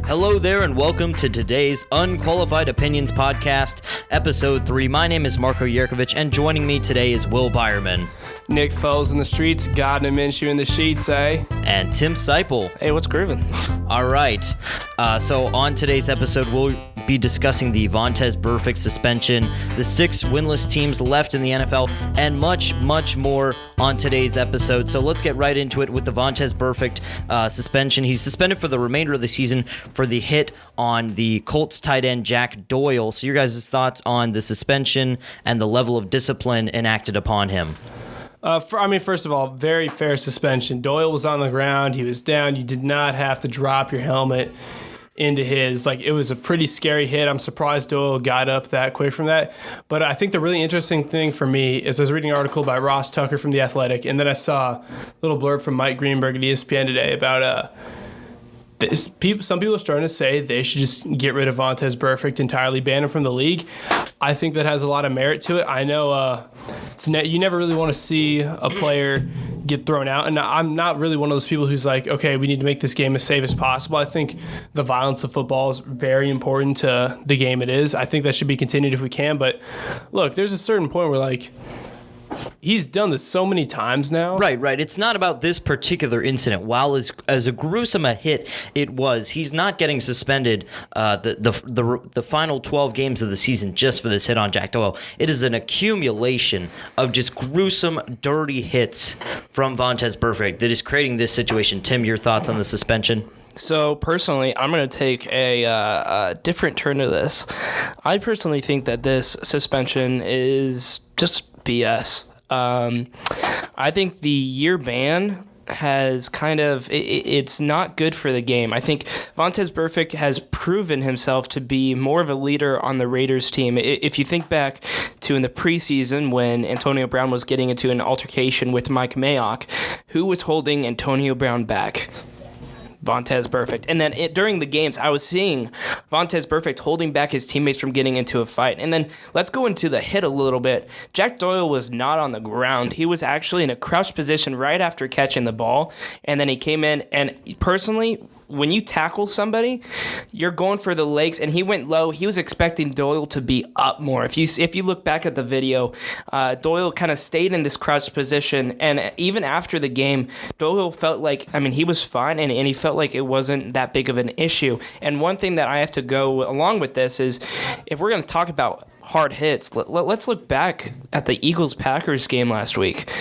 Hello there and welcome to today's Unqualified Opinions podcast, episode 3. My name is Marco Yerkovich and joining me today is Will Byerman. Nick Foles in the streets, Gardner Minshew in the sheets, eh? And Tim Seipel. Hey, what's grooving? All right. So on today's episode, we'll be discussing the Vontez Burfict suspension, the 6 winless teams left in the NFL, and much, much more on today's episode. So let's get right into it with the Vontez Burfict suspension. He's suspended for the remainder of the season for the hit on the Colts tight end Jack Doyle. So your guys' thoughts on the suspension and the level of discipline enacted upon him? First of all, very fair suspension. Doyle was on the ground. He was down. You did not have to drop your helmet into his. It was a pretty scary hit. I'm surprised Doyle got up that quick from that. But I think the really interesting thing for me is I was reading an article by Ross Tucker from The Athletic, and then I saw a little blurb from Mike Greenberg at ESPN today about some people are starting to say they should just get rid of Vontez Burfict, entirely ban him from the league. I think that has a lot of merit to it. I know you never really want to see a player get thrown out, and I'm not really one of those people who's like, okay, we need to make this game as safe as possible. I think the violence of football is very important to the game it is. I think that should be continued if we can, but look, there's a certain point where he's done this so many times now. Right. It's not about this particular incident. While as a gruesome a hit it was, he's not getting suspended the final 12 games of the season just for this hit on Jack Doyle. It is an accumulation of just gruesome, dirty hits from Vontez Burfict that is creating this situation. Tim, your thoughts on the suspension? So personally, I'm going to take a different turn to this. I personally think that this suspension is just BS. I think the year ban has it's not good for the game. I think Vontez Burfict has proven himself to be more of a leader on the Raiders team. If you think back to in the preseason when Antonio Brown was getting into an altercation with Mike Mayock, who was holding Antonio Brown back? Vontez Burfict. And then during the games, I was seeing Vontez Burfict holding back his teammates from getting into a fight. And then let's go into the hit a little bit. Jack Doyle was not on the ground. He was actually in a crouched position right after catching the ball. And then he came in, and personally, when you tackle somebody, you're going for the legs, and he went low. He was expecting Doyle to be up more. If you look back at the video, Doyle kind of stayed in this crouched position, and even after the game, Doyle felt like, he was fine, and he felt like it wasn't that big of an issue. And one thing that I have to go along with this is, if we're going to talk about hard hits, let's look back at the Eagles-Packers game last week.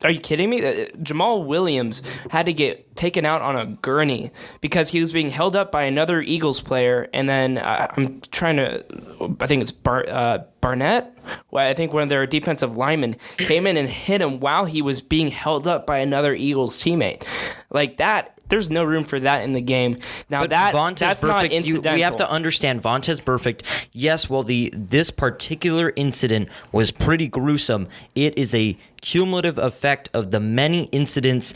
Are you kidding me? Jamal Williams had to get taken out on a gurney because he was being held up by another Eagles player, and then I think it's Barnett? Well, I think one of their defensive linemen came in and hit him while he was being held up by another Eagles teammate. Like that. There's no room for that in the game. Now, that's Burfict, not incidental. We have to understand Vontez Burfict. Yes, well, this particular incident was pretty gruesome. It is a cumulative effect of the many incidents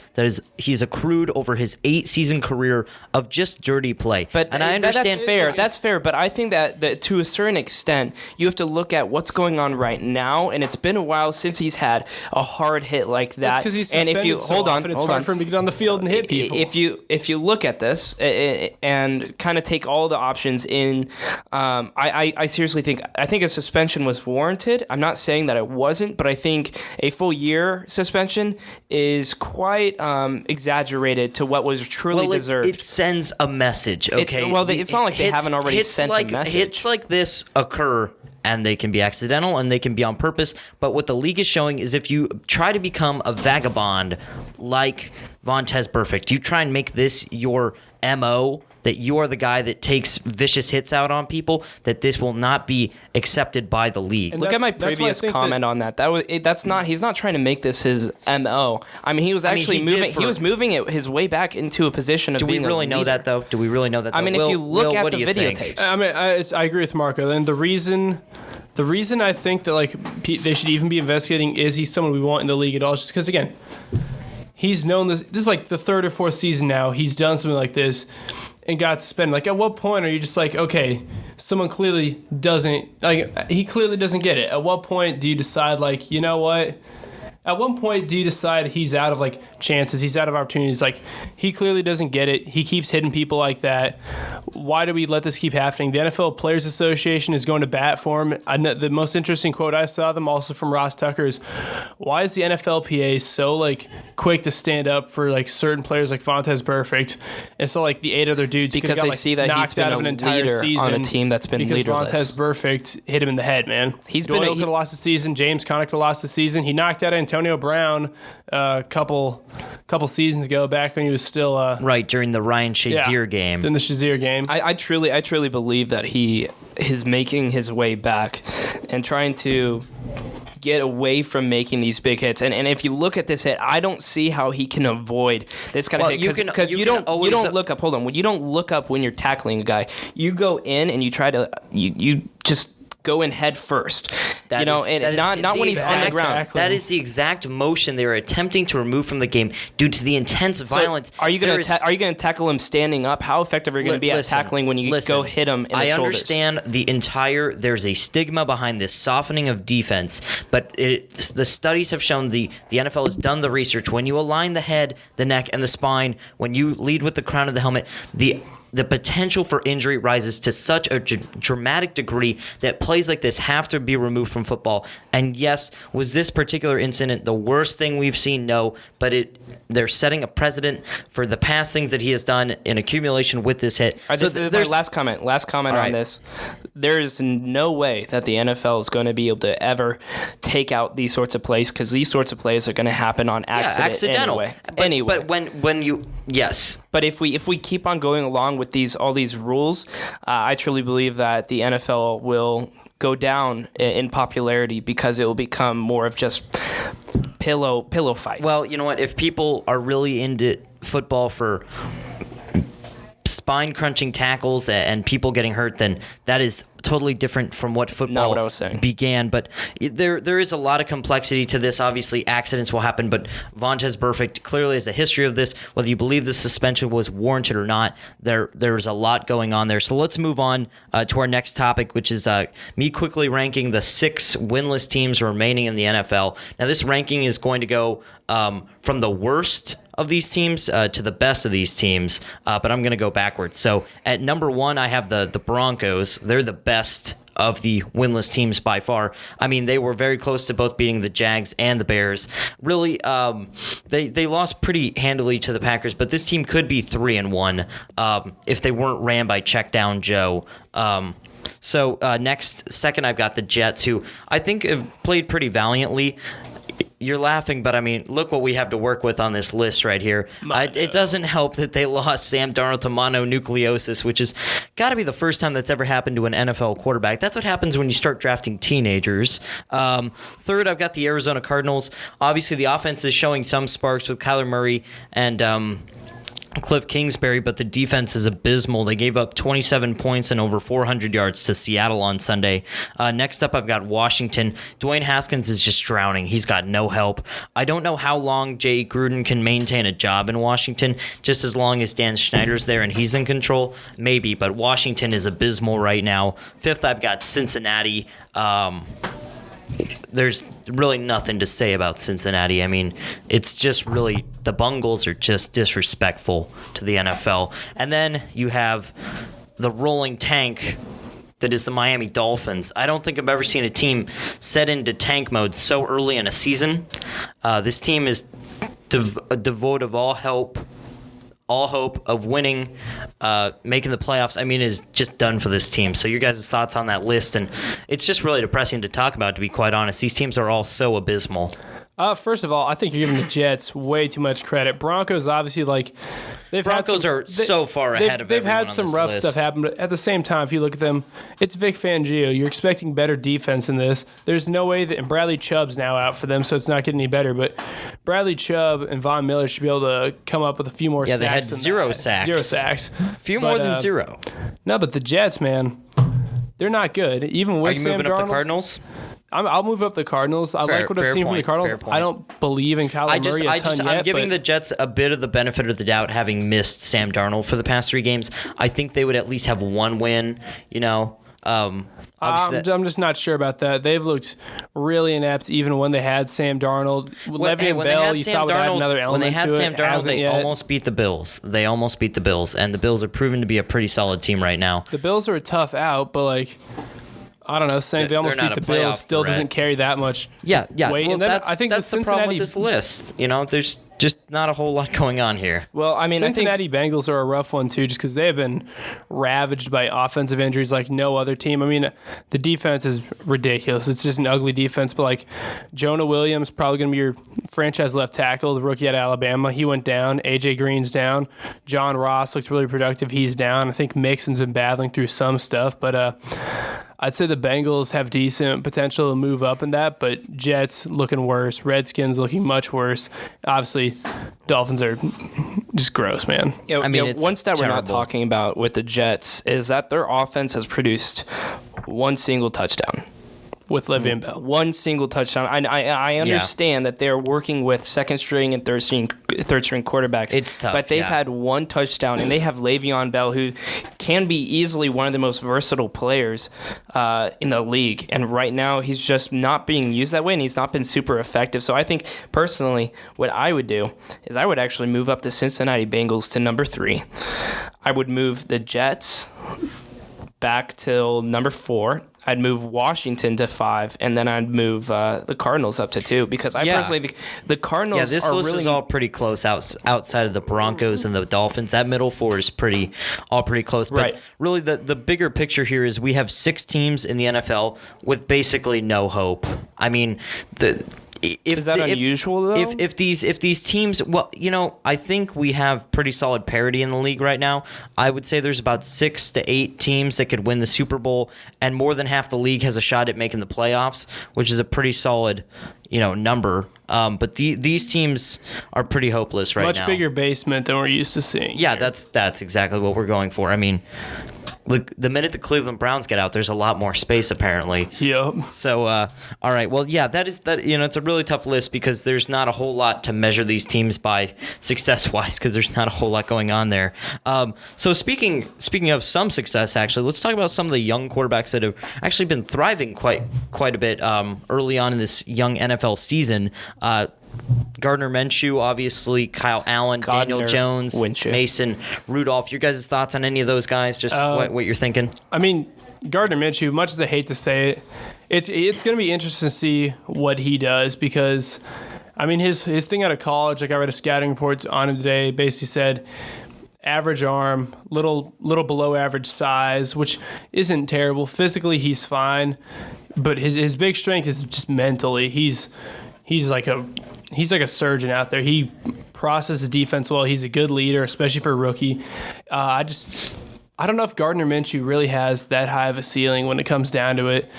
he's accrued over his 8-season career of just dirty play. And I understand that's fair. But I think that to a certain extent, you have to look at what's going on right now, and it's been a while since he's had a hard hit like that. That's because he's suspended it's hard for him to get on the field and hit people. If you look at this and kind of take all the options in, I seriously think a suspension was warranted. I'm not saying that it wasn't, but I think a full year suspension is quite exaggerated to what was truly deserved. It sends a message, okay? It's not like they haven't already sent a message. Hits like this occur, and they can be accidental and they can be on purpose. But what the league is showing is if you try to become a vagabond like Vontez Burfict, you try and make this your MO, that you are the guy that takes vicious hits out on people, that this will not be accepted by the league. Look at my previous comment on that. He's not trying to make this his MO. He was actually he was moving his way back into a position of being a leader. Do we really know that, though? If you look at the videotapes. I agree with Marco. And the reason I think that they should even be investigating is he's someone we want in the league at all, just because, again, he's known this is like the 3rd or 4th season now. He's done something like this and got suspended. At what point are you just like, okay, someone clearly doesn't, he clearly doesn't get it. At what point do you decide, you know what? At one point do you decide he's out of chances. He's out of opportunities. Like, he clearly doesn't get it. He keeps hitting people like that. Why do we let this keep happening? The NFL Players Association is going to bat for him. The most interesting quote I saw them also from Ross Tucker is, why is the NFLPA so like quick to stand up for like certain players like Vontez Burfict, and so like the 8 other dudes because got, they like, see that he's knocked been out a of an entire leader season on a team that's been because leaderless. Vontez Burfict hit him in the head, man. Doyle could have lost the season. James Conner could have lost the season. He knocked out Antonio Brown a couple seasons ago, back when he was still right during the Ryan Shazier game. During the Shazier game. I truly believe that he is making his way back and trying to get away from making these big hits. And if you look at this hit, I don't see how he can avoid this kind of hit, because you don't look up. Hold on, when you don't look up when you're tackling a guy, you go in and you try to you just go in head first, not when he's on the ground. That is the exact motion they were attempting to remove from the game due to the intense violence. Are you going to tackle him standing up? How effective are you going to be at tackling when you go hit him in the shoulders? I understand there's a stigma behind this softening of defense, but the studies have shown the NFL has done the research. When you align the head, the neck, and the spine, when you lead with the crown of the helmet, the potential for injury rises to such a dramatic degree that plays like this have to be removed from football. And yes, was this particular incident the worst thing we've seen? No, but they're setting a precedent for the past things that he has done in accumulation with this hit. This is my last comment on this. There is no way that the NFL is going to be able to ever take out these sorts of plays, because these sorts of plays are going to happen on accidental. Anyway. But when you yes. But if we keep on going along with all these rules, I truly believe that the NFL will go down in popularity, because it will become more of just pillow fights. Well, you know what? If people are really into football for spine-crunching tackles and people getting hurt, then that is totally different from what football Not what I was saying. began. But there is a lot of complexity to this. Obviously, accidents will happen, but Vontez Burfict clearly has a history of this. Whether you believe the suspension was warranted or not, there's a lot going on there. So let's move on to our next topic, which is me quickly ranking the 6 winless teams remaining in the NFL. Now, this ranking is going to go from the worst of these teams to the best of these teams, but I'm going to go backwards. So at number 1, I have the Broncos. They're the best of the winless teams by far. I mean, they were very close to both beating the Jags and the Bears. Really, they lost pretty handily to the Packers, but this team could be 3-1 if they weren't ran by check down Joe. So second, I've got the Jets, who I think have played pretty valiantly. You're laughing, but I mean, look what we have to work with on this list right here. It doesn't help that they lost Sam Darnold to mononucleosis, which has got to be the first time that's ever happened to an NFL quarterback. That's what happens when you start drafting teenagers. Third, I've got the Arizona Cardinals. Obviously, the offense is showing some sparks with Kyler Murray and Cliff Kingsbury, but the defense is abysmal. They gave up 27 points and over 400 yards to Seattle on Sunday. Next up, I've got Washington. Dwayne Haskins is just drowning. He's got no help. I don't know how long Jay Gruden can maintain a job in Washington, just as long as Dan Snyder's there and he's in control, maybe, but Washington is abysmal right now. Fifth, I've got Cincinnati. There's really nothing to say about Cincinnati. I mean, it's just really, the Bungles are just disrespectful to the NFL. And then you have the rolling tank that is the Miami Dolphins. I don't think I've ever seen a team set into tank mode so early in a season. This team is devoid of all hope of winning, making the playoffs. I mean, is just done for this team. So your guys' thoughts on that list, and it's just really depressing to talk about, to be quite honest. These teams are all so abysmal. First of all, I think you're giving the Jets way too much credit. Broncos, obviously, Broncos are so far ahead of everyone on this list. They've had some rough stuff happen, but at the same time, if you look at them, it's Vic Fangio. You're expecting better defense in this. There's no way that, and Bradley Chubb's now out for them, so it's not getting any better, but Bradley Chubb and Von Miller should be able to come up with a few more sacks. Yeah, they had zero sacks. A few more than zero. No, but the Jets, man, they're not good. Even with Are you Sam moving up Darnold, the Cardinals? I'll move up the Cardinals. I like what I've seen from the Cardinals. I don't believe in Kyler Murray a ton yet. I'm giving the Jets a bit of the benefit of the doubt, having missed Sam Darnold for the past 3 games. I think they would at least have one win, I'm just not sure about that. They've looked really inept even when they had Sam Darnold. Le'Veon Bell, you thought would add another element to it. When they had Sam Darnold, they almost beat the Bills. And the Bills are proven to be a pretty solid team right now. The Bills are a tough out, but like, I don't know, saying they almost beat the Bills still doesn't carry that much weight. Well, and then I think that's the problem with this list. There's just not a whole lot going on here. Well, I mean, Cincinnati Bengals are a rough one too, just because they have been ravaged by offensive injuries like no other team. I mean, the defense is ridiculous. It's just an ugly defense. But like Jonah Williams, probably going to be your franchise left tackle, the rookie at Alabama. He went down. AJ Green's down. John Ross looked really productive. He's down. I think Mixon's been battling through some stuff, but I'd say the Bengals have decent potential to move up in that, but Jets looking worse. Redskins looking much worse. Obviously, Dolphins are just gross, man. Yeah, I mean, one stat we're not talking about with the Jets is that their offense has produced one single touchdown. With Le'Veon Bell. One single touchdown. I understand that they're working with second string and third string quarterbacks. It's tough. But they've had one touchdown, and they have Le'Veon Bell, who can be easily one of the most versatile players in the league. And right now, he's just not being used that way, and he's not been super effective. So I think, personally, what I would do is I would actually move up the Cincinnati Bengals to number 3. I would move the Jets back till number 4. I'd move Washington to 5, and then I'd move the Cardinals up to 2, because I personally think the Cardinals are this list is all pretty close outside of the Broncos and the Dolphins. That middle 4 is pretty close. But really, the bigger picture here is we have 6 teams in the NFL with basically no hope. I mean, is that unusual though? If these teams, well, I think we have pretty solid parity in the league right now. I would say there's about 6 to 8 teams that could win the Super Bowl, and more than half the league has a shot at making the playoffs, which is a pretty solid, number. But these teams are pretty hopeless right now. Much bigger basement than we're used to seeing. Yeah, that's exactly what we're going for. I mean, look, the minute the Cleveland Browns get out, there's a lot more space apparently. Yep. So, all right. Well, yeah, it's a really tough list because there's not a whole lot to measure these teams by success-wise because there's not a whole lot going on there. So speaking of some success, actually, let's talk about some of the young quarterbacks that have actually been thriving quite a bit early on in this young NFL season. Gardner Minshew, obviously, Kyle Allen, Daniel Jones, Mason Rudolph. Your guys' thoughts on any of those guys? Just what you're thinking? I mean, Gardner Minshew, much as I hate to say it, it's going to be interesting to see what he does because, I mean, his thing out of college, like I read a scouting report on him today, basically said average arm, little below average size, which isn't terrible. Physically, he's fine, but his big strength is just mentally. He's like a surgeon out there. He processes defense well. He's a good leader, especially for a rookie. I don't know if Gardner Minshew really has that high of a ceiling when it comes down to it.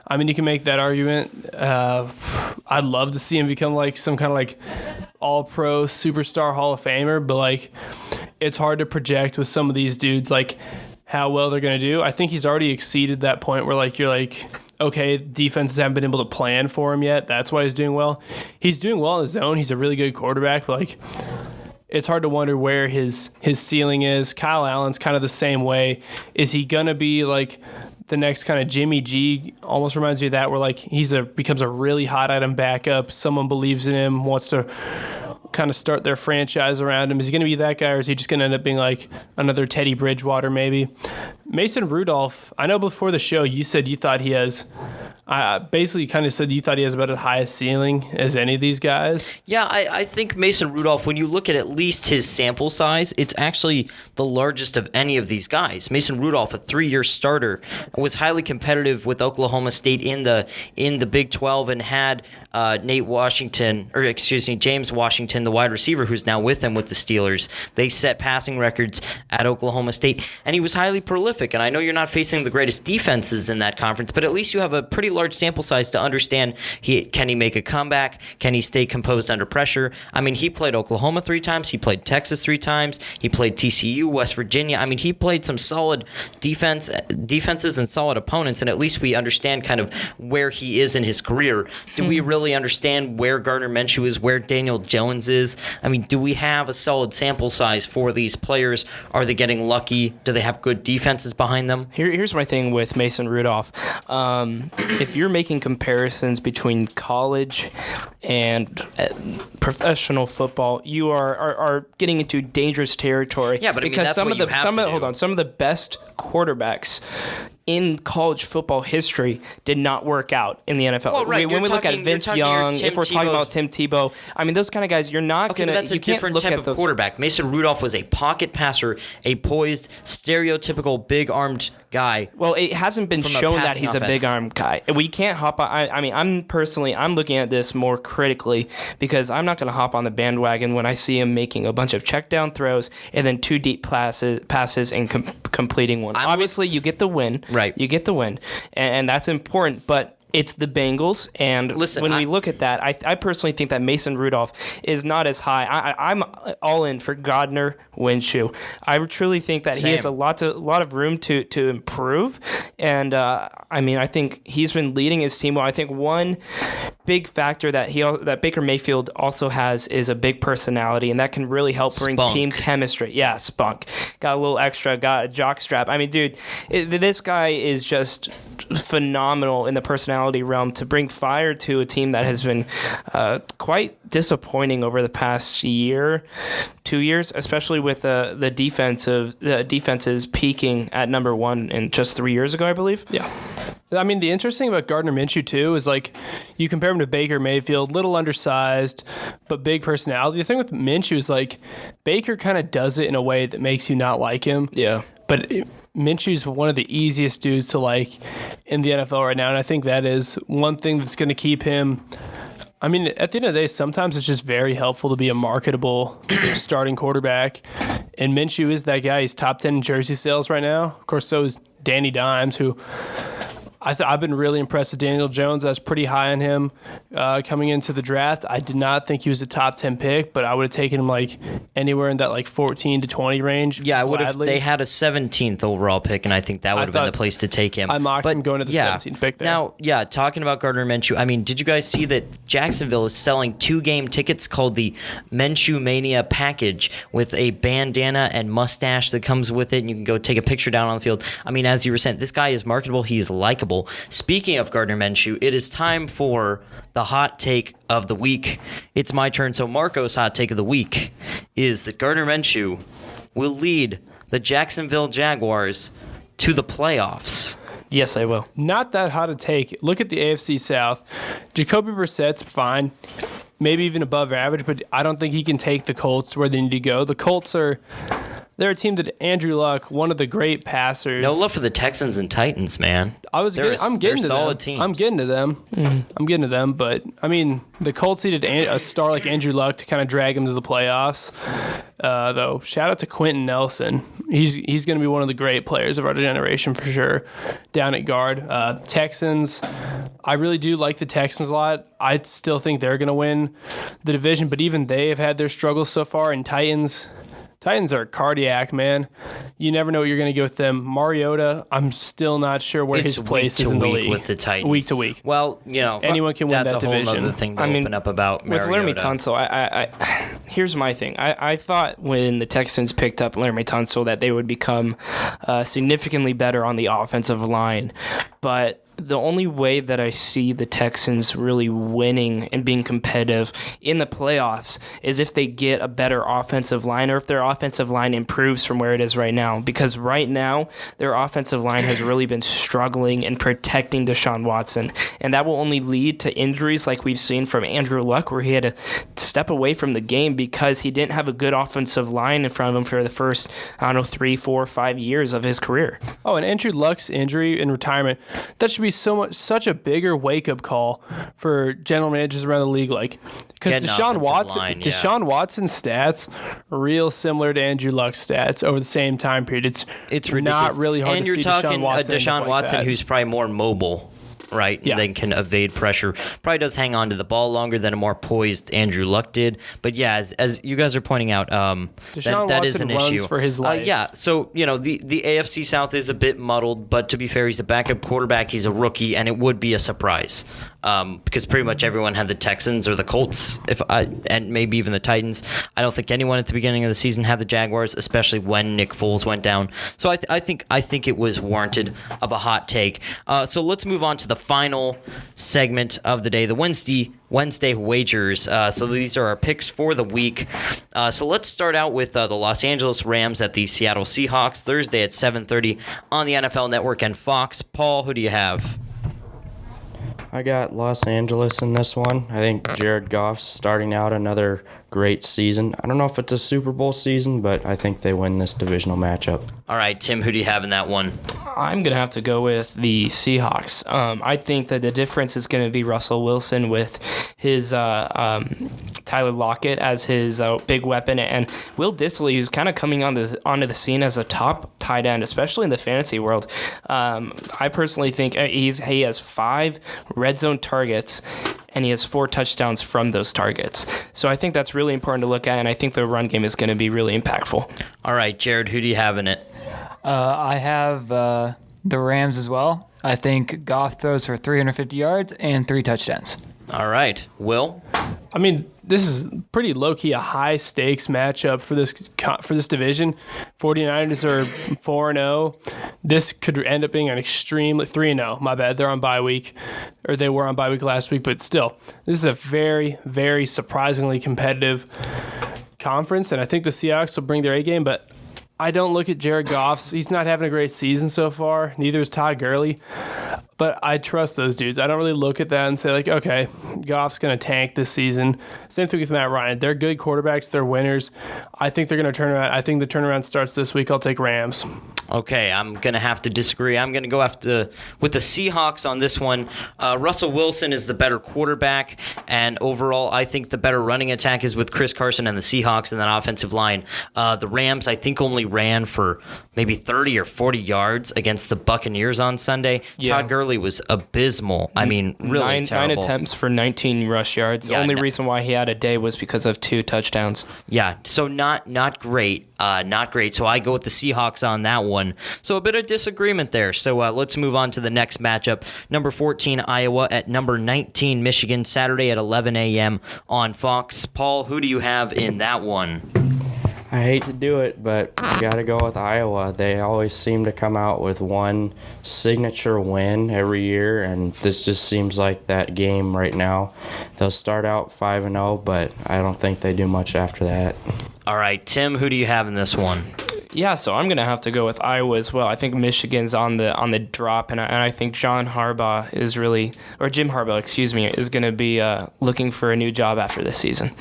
I mean, you can make that argument. I'd love to see him become like some kind of like all-pro superstar Hall of Famer, but like it's hard to project with some of these dudes like how well they're going to do. I think he's already exceeded that point where like you're like, okay, defenses haven't been able to plan for him yet. That's why he's doing well. He's doing well in his zone. He's a really good quarterback, but like it's hard to wonder where his ceiling is. Kyle Allen's kind of the same way. Is he gonna be like the next kind of Jimmy G? Almost reminds me of that, where like becomes a really hot item backup. Someone believes in him, wants to kind of start their franchise around him. Is he going to be that guy, or is he just going to end up being like another Teddy Bridgewater maybe? Mason Rudolph, I know before the show you said you thought he has basically kind of said you thought he has about as high a ceiling as any of these guys. Yeah, I think Mason Rudolph, when you look at least his sample size, it's actually the largest of any of these guys. Mason Rudolph, a 3-year starter, was highly competitive with Oklahoma State in the Big 12 and had James Washington, the wide receiver who's now with him with the Steelers. They set passing records at Oklahoma State, and he was highly prolific. And I know you're not facing the greatest defenses in that conference, but at least you have a pretty large sample size to understand can he make a comeback? Can he stay composed under pressure? I mean, he played Oklahoma 3 times. He played Texas 3 times. He played TCU, West Virginia. I mean, he played some solid defenses and solid opponents, and at least we understand kind of where he is in his career. Do we really understand where Gardner Minshew is, where Daniel Jones is? I mean, do we have a solid sample size for these players? Are they getting lucky? Do they have good defenses behind them? Here's my thing with Mason Rudolph. If you're making comparisons between college and professional football, you are getting into dangerous territory. Yeah, but I mean, because that's some what of you the have some to of, do. hold on, some of the best quarterbacks in college football history did not work out in the NFL. Well, right, When we look at Vince Young, if we're talking about Tim Tim Tebow, I mean, those kind of guys, you're not Okay, going but to. that's a different type of quarterback. Mason Rudolph was a pocket passer, a poised, stereotypical, big-armed guy. Well, it hasn't been From a shown that passing he's a offense. big arm guy. We can't hop on. I mean, I'm looking at this more critically because I'm not going to hop on the bandwagon when I see him making a bunch of check down throws and then 2 deep passes and completing one. Obviously, you get the win. Right. You get the win, and that's important, but it's the Bengals, and when we look at that, I personally think that Mason Rudolph is not as high. I'm all in for Gardner Minshew. I truly think that he has a lot of room to improve, and I mean, I think he's been leading his team well. I think one big factor that Baker Mayfield also has is a big personality, and that can really help bring team chemistry. Yeah, spunk. Got a little extra, got a jock strap. I mean, dude, this guy is just phenomenal in the personality realm to bring fire to a team that has been quite disappointing over the past 2 years, especially with the defenses peaking at number 1 in just 3 years ago, I believe. Yeah. I mean, the interesting about Gardner Minshew, too, is like you compare him to Baker Mayfield, little undersized, but big personality. The thing with Minshew is like Baker kind of does it in a way that makes you not like him. Yeah. But Minshew's one of the easiest dudes to like in the NFL right now, and I think that is one thing that's going to keep him. I mean, at the end of the day, sometimes it's just very helpful to be a marketable starting quarterback, and Minshew is that guy. He's top 10 in jersey sales right now. Of course, so is Danny Dimes, who I've been really impressed with Daniel Jones. I was pretty high on him coming into the draft. I did not think he was a top 10 pick, but I would have taken him like anywhere in that like 14 to 20 range. Yeah, I would have. gladly. They had a 17th overall pick, and I think that would have been the place to take him. I mocked him going to the 17th pick there. Now, yeah, talking about Gardner Minshew, I mean, did you guys see that Jacksonville is selling 2-game tickets called the Minshew Mania package with a bandana and mustache that comes with it, and you can go take a picture down on the field? I mean, as you were saying, this guy is marketable. He's likable. Speaking of Gardner Minshew, it is time for the hot take of the week. It's my turn. So Marco's hot take of the week is that Gardner Minshew will lead the Jacksonville Jaguars to the playoffs. Yes, they will. Not that hot a take. Look at the AFC South. Jacoby Brissett's fine, maybe even above average, but I don't think he can take the Colts to where they need to go. The Colts they're a team that Andrew Luck, one of the great passers. No love for the Texans and Titans, man. I'm getting to solid them. teams. I'm getting to them. I'm getting to them. But I mean, the Colts needed a star like Andrew Luck to kind of drag them to the playoffs. Though, shout out to Quentin Nelson. He's going to be one of the great players of our generation for sure. Down at guard, Texans. I really do like the Texans a lot. I still think they're going to win the division, but even they have had their struggles so far. And Titans are cardiac, man. You never know what you're going to get with them. Mariota, I'm still not sure where his place is in the league. With the Titans. Week to week. Well, you know, anyone can win that that's a whole division. other thing to open up about Mariota. With Laremy Tunsil, I here's my thing. I thought when the Texans picked up Laremy Tunsil that they would become significantly better on the offensive line, but the only way that I see the Texans really winning and being competitive in the playoffs is if they get a better offensive line or if their offensive line improves from where it is right now. Because right now, their offensive line has really been struggling in protecting Deshaun Watson. And that will only lead to injuries like we've seen from Andrew Luck, where he had to step away from the game because he didn't have a good offensive line in front of him for the first, 3, 4, 5 years of his career. Oh, and Andrew Luck's injury and retirement, that should be such a bigger wake-up call for general managers around the league, like, because Deshaun Watson's stats are real similar to Andrew Luck's stats over the same time period. It's ridiculous. Not really hard and to see you're talking Deshaun Watson who's probably more mobile. right? Yeah. And then can evade pressure. Probably does hang on to the ball longer than a more poised Andrew Luck did. But yeah, as you guys are pointing out, that is an runs issue. for his life. Yeah, so, the AFC South is a bit muddled, but to be fair, he's a backup quarterback. He's a rookie, and it would be a surprise. Because pretty much everyone had the Texans or the Colts, and maybe even the Titans. I don't think anyone at the beginning of the season had the Jaguars, especially when Nick Foles went down. So I think it was warranted of a hot take. So let's move on to the final segment of the day, the Wednesday wagers. So these are our picks for the week. So let's start out with the Los Angeles Rams at the Seattle Seahawks Thursday at 7:30 on the NFL Network and Fox. Paul, who do you have? I got Los Angeles in this one. I think Jared Goff's starting out another great season. I don't know if it's a Super Bowl season, but I think they win this divisional matchup. All right, Tim, who do you have in that one? I'm going to have to go with the Seahawks. I think that the difference is going to be Russell Wilson with his Tyler Lockett as his big weapon, and Will Dissly, who's kind of coming onto the scene as a top tight end, especially in the fantasy world. I personally think he has 5 red zone targets, and he has 4 touchdowns from those targets. So I think that's really important to look at, and I think the run game is going to be really impactful. All right, Jared, who do you have in it? I have the Rams as well. I think Goff throws for 350 yards and 3 touchdowns. All right, Will? I mean, this is pretty low-key a high-stakes matchup for this division. 49ers are 4-0. This could end up being an extreme 3-0. My bad. They're on bye week, or they were on bye week last week, but still, this is a very, very surprisingly competitive conference, and I think the Seahawks will bring their A game, but I don't look at Jared Goff's. He's not having a great season so far. Neither is Todd Gurley. But I trust those dudes. I don't really look at that and say, like, okay, Goff's going to tank this season. Same thing with Matt Ryan. They're good quarterbacks. They're winners. I think they're going to turn around. I think the turnaround starts this week. I'll take Rams. Okay, I'm going to have to disagree. I'm going to go with the Seahawks on this one. Russell Wilson is the better quarterback, and overall, I think the better running attack is with Chris Carson and the Seahawks in that offensive line. The Rams, I think, only ran for maybe 30 or 40 yards against the Buccaneers on Sunday. Yeah. Todd Gurley was abysmal. I mean, really terrible. 9 attempts for 19 rush yards. Yeah, the only reason why he had a day was because of 2 touchdowns. Yeah, so not great. Not great. So I go with the Seahawks on that one. So a bit of disagreement there. So let's move on to the next matchup. Number 14, Iowa at number 19, Michigan, Saturday at 11 a.m. on Fox. Paul, who do you have in that one? I hate to do it, but I got to go with Iowa. They always seem to come out with one signature win every year, and this just seems like that game right now. They'll start out 5-0, but I don't think they do much after that. All right, Tim, who do you have in this one? Yeah, so I'm going to have to go with Iowa as well. I think Michigan's on the drop, and I think Jim Harbaugh, is going to be looking for a new job after this season.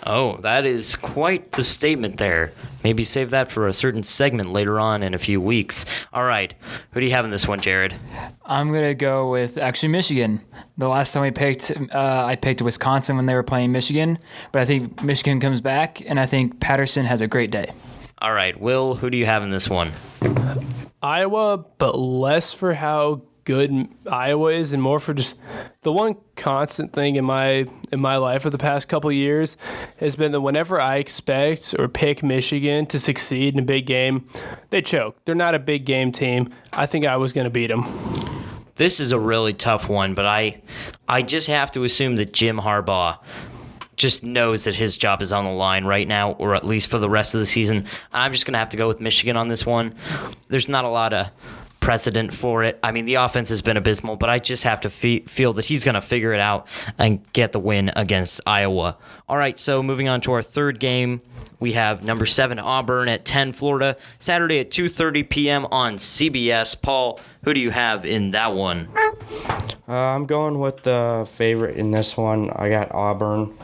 Oh, that is quite the statement there. Maybe save that for a certain segment later on in a few weeks. All right, who do you have in this one, Jared? I'm going to go with actually Michigan. The last time we picked, I picked Wisconsin when they were playing Michigan, but I think Michigan comes back, and I think Patterson has a great day. All right, Will, who do you have in this one? Iowa, but less for how good Iowa is and more for just the one constant thing in my life for the past couple of years has been that whenever I expect or pick Michigan to succeed in a big game, they choke. They're not a big game team. I think I was going to beat them. This is a really tough one, but I just have to assume that Jim Harbaugh just knows that his job is on the line right now, or at least for the rest of the season. I'm just going to have to go with Michigan on this one. There's not a lot of precedent for it. I mean, the offense has been abysmal, but I just have to feel that he's going to figure it out and get the win against Iowa. All right, so moving on to our third game, we have number 7 Auburn at 10 Florida, Saturday at 2:30 p.m. on CBS. Paul, who do you have in that one? I'm going with the favorite in this one. I got Auburn.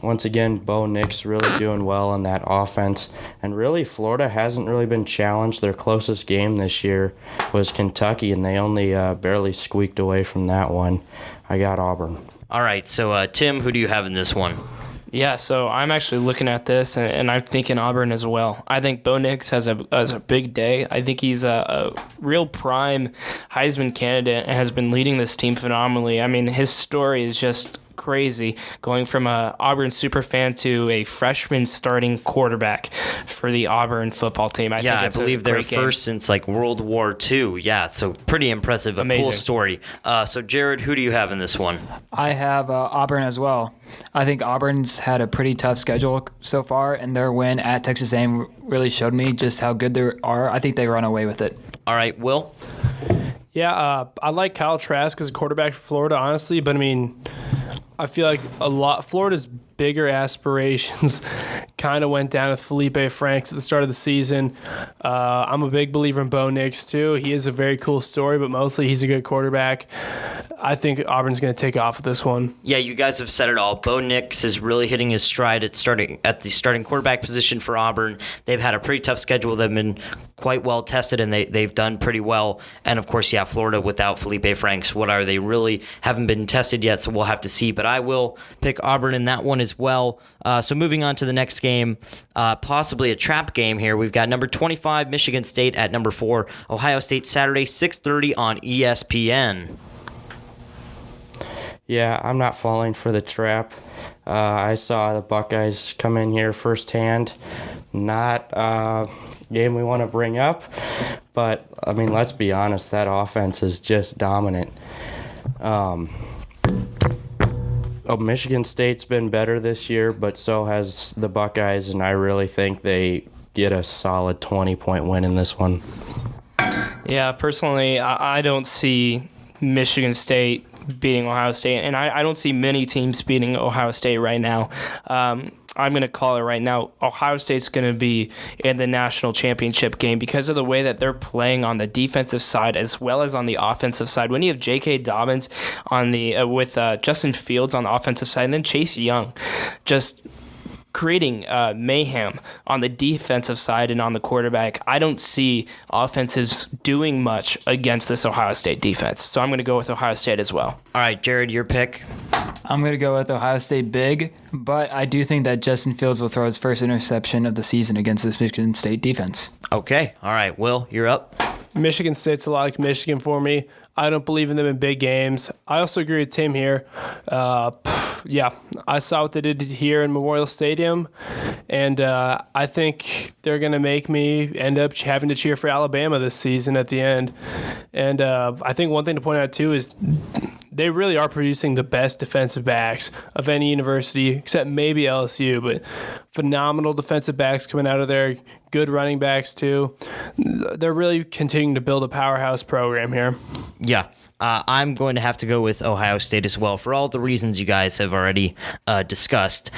Once again, Bo Nix really doing well in that offense. And really, Florida hasn't really been challenged. Their closest game this year was Kentucky, and they only barely squeaked away from that one. I got Auburn. All right, so Tim, who do you have in this one? Yeah, so I'm actually looking at this, and I'm thinking Auburn as well. I think Bo Nix has a big day. I think he's a real prime Heisman candidate and has been leading this team phenomenally. I mean, his story is just crazy, going from a Auburn superfan to a freshman starting quarterback for the Auburn football team. I think it's believe they're game. first since like World War II. Yeah, so pretty impressive. Amazing. Cool story. So Jared, who do you have in this one? I have Auburn as well. I think Auburn's had a pretty tough schedule so far, and their win at Texas A&M really showed me just how good they are. I think they run away with it. All right, Will? Yeah, I like Kyle Trask as a quarterback for Florida, honestly, but I mean, I feel like Florida's bigger aspirations kind of went down with Felipe Franks at the start of the season. I'm a big believer in Bo Nix, too. He is a very cool story, but mostly he's a good quarterback. I think Auburn's going to take off with this one. Yeah, you guys have said it all. Bo Nix is really hitting his stride at the starting quarterback position for Auburn. They've had a pretty tough schedule. They've been quite well tested, and they've done pretty well. And, of course, yeah, Florida without Felipe Franks, what are they? Really haven't been tested yet, so we'll have to see. But I will pick Auburn in that one as well. So moving on to the next game, possibly a trap game here. We've got number 25, Michigan State, at number 4, Ohio State, Saturday, 6:30 on ESPN. Yeah, I'm not falling for the trap. I saw the Buckeyes come in here firsthand. Not a game we want to bring up, but, I mean, let's be honest, that offense is just dominant. Michigan State's been better this year, but so has the Buckeyes, and I really think they get a solid 20-point win in this one. Yeah, personally, I don't see Michigan State beating Ohio State, and I don't see many teams beating Ohio State right now. I'm going to call it right now. Ohio State's going to be in the national championship game because of the way that they're playing on the defensive side as well as on the offensive side. When you have J.K. Dobbins on the with Justin Fields on the offensive side, and then Chase Young just creating mayhem on the defensive side and on the quarterback, I don't see offenses doing much against this Ohio State defense. So I'm going to go with Ohio State as well. All right, Jared, your pick. I'm going to go with Ohio State big, but I do think that Justin Fields will throw his first interception of the season against this Michigan State defense. Okay. All right, Will, you're up. Michigan State's a lot like Michigan for me. I don't believe in them in big games. I also agree with Tim here. Yeah, I saw what they did here in Memorial Stadium, and I think they're going to make me end up having to cheer for Alabama this season at the end. And I think one thing to point out, too, is they really are producing the best defensive backs of any university, except maybe LSU, but phenomenal defensive backs coming out of there, good running backs, too. They're really continuing to build a powerhouse program here. Yeah. I'm going to have to go with Ohio State as well for all the reasons you guys have already discussed.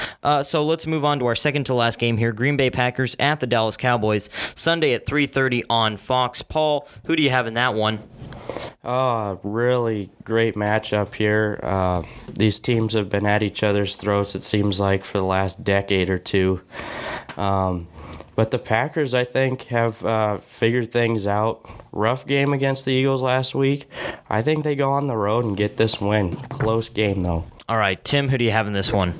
So let's move on to our second to last game here. Green Bay Packers at the Dallas Cowboys, Sunday at 3:30 on Fox. Paul, who do you have in that one? Really great matchup here. These teams have been at each other's throats, it seems like, for the last decade or two. But the Packers, I think, have figured things out. Rough game against the Eagles last week. I think they go on the road and get this win. Close game, though. All right, Tim, who do you have in this one?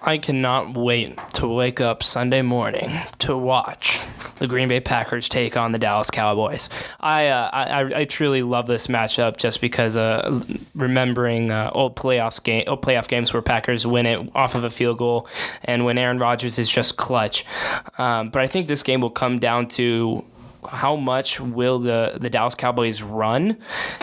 I cannot wait to wake up Sunday morning to watch the Green Bay Packers take on the Dallas Cowboys. I truly love this matchup just because remembering old playoff games where Packers win it off of a field goal and when Aaron Rodgers is just clutch. But I think this game will come down to how much will the Dallas Cowboys run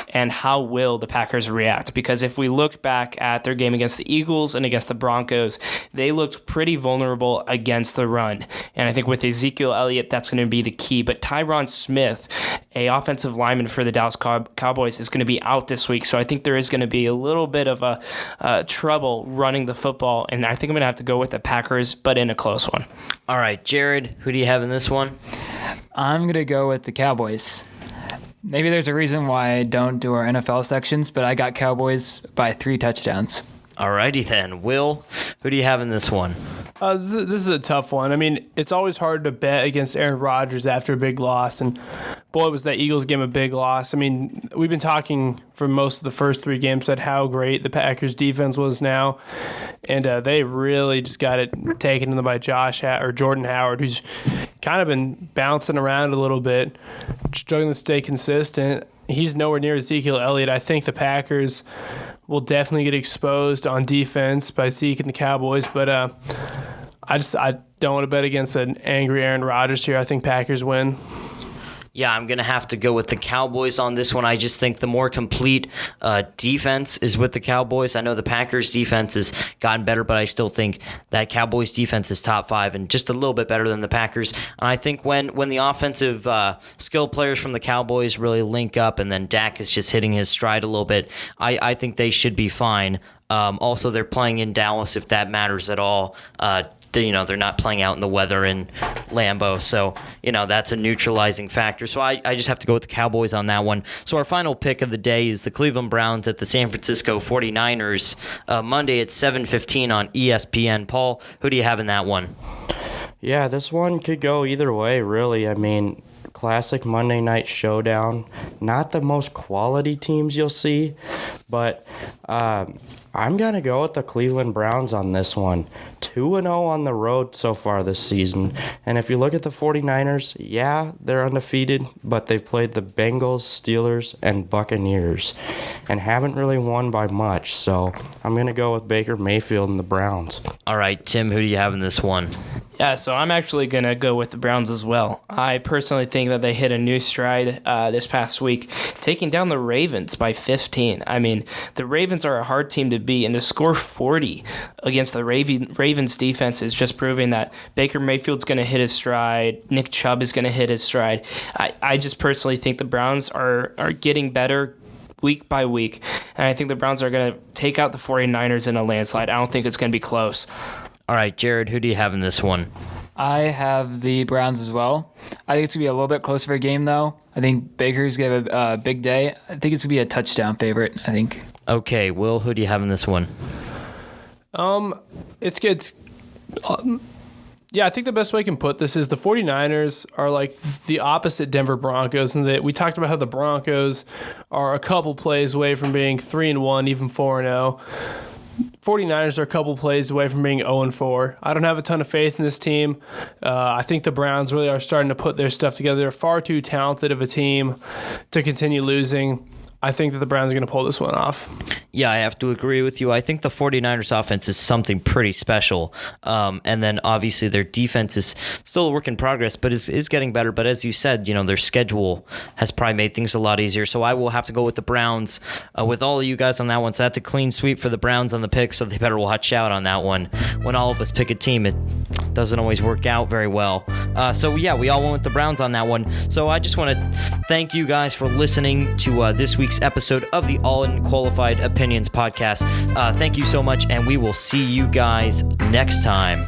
and how will the Packers react? Because if we look back at their game against the Eagles and against the Broncos, they looked pretty vulnerable against the run. And I think with Ezekiel Elliott, that's going to be the key. But Tyron Smith, a offensive lineman for the Dallas Cowboys, is going to be out this week. So I think there is going to be a little bit of a trouble running the football. And I think I'm going to have to go with the Packers, but in a close one. All right, Jared, who do you have in this one? I'm going to go with the Cowboys. Maybe there's a reason why I don't do our NFL sections, but I got Cowboys by 3 touchdowns. All righty then. Will, who do you have in this one? This is a tough one. I mean, it's always hard to bet against Aaron Rodgers after a big loss. But boy, was that Eagles game a big loss. I mean, we've been talking for most of the first 3 games about how great the Packers defense was now, and they really just got it taken in by Jordan Howard, who's kind of been bouncing around a little bit, struggling to stay consistent. He's nowhere near Ezekiel Elliott. I think the Packers will definitely get exposed on defense by Zeke and the Cowboys, but I don't want to bet against an angry Aaron Rodgers here. I think Packers win. Yeah, I'm going to have to go with the Cowboys on this one. I just think the more complete defense is with the Cowboys. I know the Packers' defense has gotten better, but I still think that Cowboys' defense is top 5 and just a little bit better than the Packers. And I think when the offensive skill players from the Cowboys really link up and then Dak is just hitting his stride a little bit, I think they should be fine. Also, they're playing in Dallas, if that matters at all. They're not playing out in the weather in Lambeau, so that's a neutralizing factor. So I just have to go with the Cowboys on that one. So our final pick of the day is the Cleveland Browns at the San Francisco 49ers, Monday at 7:15 on ESPN. Paul, who do you have in that one? Yeah, this one could go either way, really. I mean, classic Monday night showdown. Not the most quality teams you'll see, but I'm going to go with the Cleveland Browns on this one. 2-0 on the road so far this season. And if you look at the 49ers, yeah, they're undefeated, but they've played the Bengals, Steelers, and Buccaneers and haven't really won by much. So I'm going to go with Baker Mayfield and the Browns. All right, Tim, who do you have in this one? Yeah, so I'm actually going to go with the Browns as well. I personally think that they hit a new stride this past week, taking down the Ravens by 15. I mean, the Ravens are a hard team to beat, and to score 40 against the Ravens defense is just proving that Baker Mayfield's going to hit his stride, Nick Chubb is going to hit his stride. I just personally think the Browns are getting better week by week, and I think the Browns are going to take out the 49ers in a landslide. I don't think it's going to be close. All right, Jared, who do you have in this one? I have the Browns as well. I think it's going to be a little bit closer of a game, though. I think Baker's going to have a big day. I think it's going to be a touchdown favorite, I think. Okay, Will, who do you have in this one? It's good. Yeah, I think the best way I can put this is the 49ers are like the opposite Denver Broncos, and that we talked about how the Broncos are a couple plays away from being 3-1, even 4-0. 49ers are a couple plays away from being 0-4. I don't have a ton of faith in this team. I think the Browns really are starting to put their stuff together. They're far too talented of a team to continue losing. I think that the Browns are going to pull this one off. Yeah, I have to agree with you. I think the 49ers offense is something pretty special. And then obviously their defense is still a work in progress, but is getting better. But as you said, their schedule has probably made things a lot easier. So I will have to go with the Browns with all of you guys on that one. So that's a clean sweep for the Browns on the pick, so they better watch out on that one. When all of us pick a team, it doesn't always work out very well. So yeah, we all went with the Browns on that one. So I just want to thank you guys for listening to this week's episode of the Unqualified Opinions podcast. Thank you so much, and we will see you guys next time.